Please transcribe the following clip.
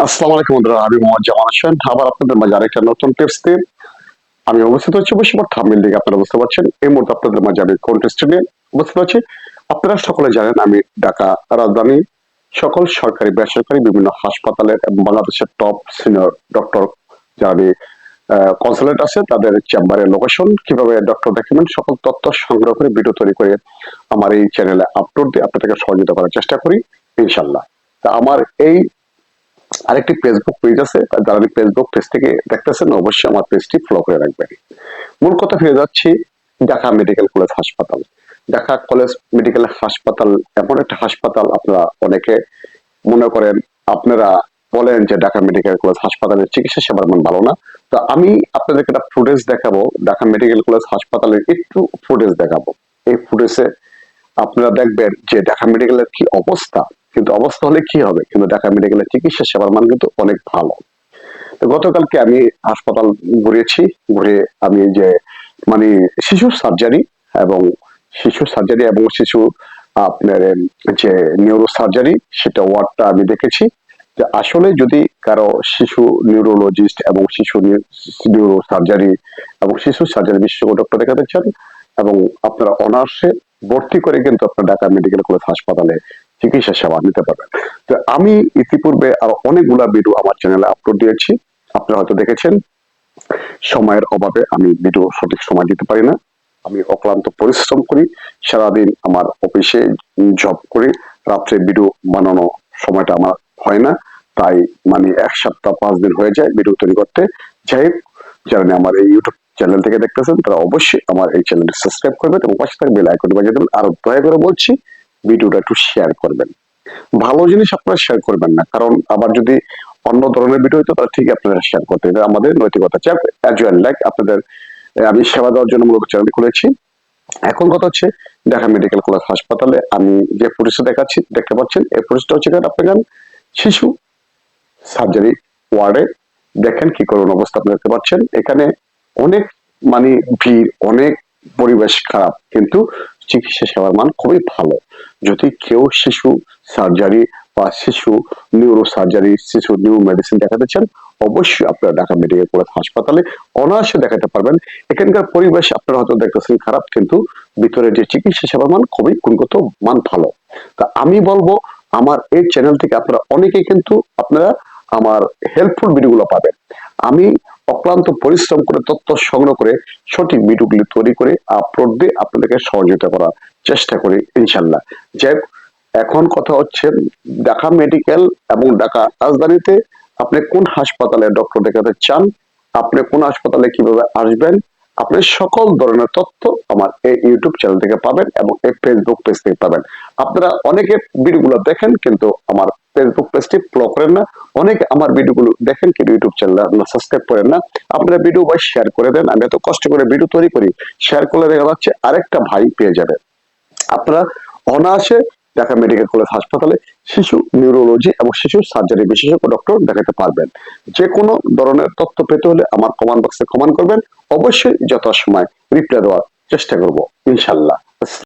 আসসালামু আলাইকুম বন্ধুরা, আমি মোহাম্মদ জামান হোসেন। আবার আপনাদের মাঝে আরেকটা নতুন টিপস দিয়ে আমি অবস্থিত হচ্ছি বসিরহাট থাম্বনেল দেখে আপনারা বুঝতে পারছেন। এই মুহূর্তে আপনাদের মাঝে আমি কোন টেস্ট নিয়ে উপস্থিত আছি। আপনারা সকলে জানেন আমি ঢাকা রাজধানী সকল সরকারি বেসরকারি বিভিন্ন হাসপাতালের এবং বাংলাদেশের টপ সিনিয়র ডক্টর যারা কনসালটেন্ট আছে তাদের চেম্বারের লোকেশন কিভাবে ডক্টর দেখাবেন সকল তথ্য সংগ্রহ করে ভিডিও তৈরি করে আমার এই চ্যানেলে আপলোড দিয়ে আপনাদেরকে সহযোগিতা করার চেষ্টা করি ইনশাল্লাহ। তা আমার এই আরেকটি ফেসবুক পেজ আছে, যারা ফেসবুক পেজ থেকে দেখতেছেন অবশ্যই আমার পেজটি ফলো করে রাখবেন। মূল কথা ফিরে যাচ্ছি ঢাকা মেডিকেল কলেজ হাসপাতাল। ঢাকা কলেজ মেডিকেল হাসপাতাল এমন একটা হাসপাতাল, আপনারা অনেকে মনে করেন, আপনারা বলেন যে ঢাকা মেডিকেল কলেজ হাসপাতালের চিকিৎসা সেবার মান ভালো না। তো আমি আপনাদেরকে একটা ফুটেজ দেখাবো, ঢাকা মেডিকেল কলেজ হাসপাতালের একটু ফুটেজ দেখাবো। এই ফুটেজে আপনারা দেখবেন যে ঢাকা মেডিকেলের কি অবস্থা, কিন্তু অবস্থা হলে কি হবে, কিন্তু ঢাকা মেডিকেলের চিকিৎসা সেবার মান কিন্তু অনেক ভালো। তো গতকালকে আমি হাসপাতাল ঘুরেছি, ঘুরে আমি যে মানে শিশু সার্জারি এবং শিশু আপনার যে নিউরো সার্জারি সেটা ওয়ার্ডটা আমি দেখেছি। যে আসলে যদি কারো শিশু নিউরোলজিস্ট এবং শিশু নিউরো সার্জারি এবং শিশু সার্জারি বিশেষজ্ঞ ডক্টর দেখাতে চান এবং আপনারা অনার্সে ভর্তি করে কিন্তু আপনার ঢাকা মেডিকেল কলেজ হাসপাতালে চিকিৎসা সেবা নিতে পারবেন। তো আমি ইতিপূর্বে আরো অনেকগুলা ভিডিও আমার চ্যানেলে আপলোড দিয়েছি, আপনারা হয়তো দেখেছেন। সময়ের অভাবে আমি ভিডিও সঠিক সময় দিতে পারি না। আমি অক্লান্ত পরিশ্রম করি, সারাদিন আমার অফিসে জব করি, রাত্রে ভিডিও বানানো সময়টা আমার হয় না। তাই মানে 1 সপ্তাহ 5 দিন হয়ে যায় ভিডিও তৈরি করতে। যাই হোক, যারা আমার এই ইউটিউব চ্যানেল থেকে দেখতেছেন তারা অবশ্যই আমার এই চ্যানেলটি সাবস্ক্রাইব করবেন এবং পাশে থাকা বেল আইকনটি বাজিয়ে দেবেন। আর দয়া করে বলছি, ভিডিওটা একটু শেয়ার করবেন। ভালো জিনিস আপনারা শেয়ার করবেন না, কারণ আবার যদি অন্য ধরনের ভিডিও হইতো তাহলে ঠিক আপনারা শেয়ার করতে, এটা আমাদের নৈতিকতা চাপ অ্যাজ ওয়েল লাইক আপনাদের। আমি সেবা দেওয়ার জন্য মূলত চ্যানেল খুলেছি। এখন কথা হচ্ছে ঢাকা মেডিকেল কলেজ হাসপাতালে আমি যে পরিস্থিতি দেখতে পাচ্ছেন, এই পরিস্থিতি হচ্ছে আপনার শিশু সার্জারি ওয়ার্ডে। দেখেন কি করুন অবস্থা আপনি দেখতে পাচ্ছেন। এখানে অনেক মানে ভিড়, অনেক পরিবেশ খারাপ, কিন্তু চিকিৎসা সেবার মান খুবই ভালো। যদি কেউ শিশু সার্জারি বা শিশু নিউরো সার্জারি, শিশু নিউ মেডিসিন দেখাতে চান, অবশ্যই আপনারা ঢাকা মেডিকেল কলেজ হাসপাতালে অনায়াসে দেখাতে পারবেন। এখানকার পরিবেশ আপনারা হয়তো দেখতেছেন খারাপ, কিন্তু ভিতরে যে চিকিৎসা সেবার মান খুবই গুণগত মান ভালো। তা আমি বলবো আমার এই চ্যানেল থেকে আপনারা অনেকেই কিন্তু আপনারা আমার হেল্পফুল ভিডিওগুলো পাবেন। আমি অক্লান্ত পরিশ্রম করে তথ্য সংগ্রহ করে সঠিক ভিডিওগুলি তৈরি করে আপলোড দিয়ে আপনাদেরকে সহযোগিতা করার চেষ্টা করি ইনশাল্লাহ। যাই এখন কথা হচ্ছে ঢাকা মেডিকেল এবং ঢাকা রাজধানীতে আপনি কোন হাসপাতালে ডক্টর দেখাতে চান, আপনি কোন হাসপাতালে কিভাবে আসবেন, আপনি সকল ধরনের তথ্য আমার এই ইউটিউব চ্যানেল থেকে পাবেন এবং এই ফেসবুক পেজ থেকে পাবেন। আপনারা অনেকে ভিডিওগুলো দেখেন কিন্তু আমার ফেসবুক পেজটি ফলো করেন না, অনেকে আমার ভিডিওগুলো দেখেন কিন্তু ইউটিউব চ্যানেল আপনারা সাবস্ক্রাইব করেন না। আপনারা ভিডিও ভাই শেয়ার করে দেন, আমি এত কষ্ট করে ভিডিও তৈরি করি, শেয়ার করলে দেখা যাচ্ছে আরেকটা ভাই পেয়ে যাবে। আপনারা অনায়াসে ঢাকা মেডিকেল কলেজ হাসপাতালে শিশু নিউরোলজি এবং শিশু সার্জারি বিশেষজ্ঞ ডক্টর দেখাতে পারবেন। যে কোনো ধরনের তথ্য পেতে হলে আমার কমেন্ট বক্সে কমেন্ট করবেন, অবশ্যই যথাসময় রিপ্লাই দেওয়ার চেষ্টা করব ইনশাল্লাহ।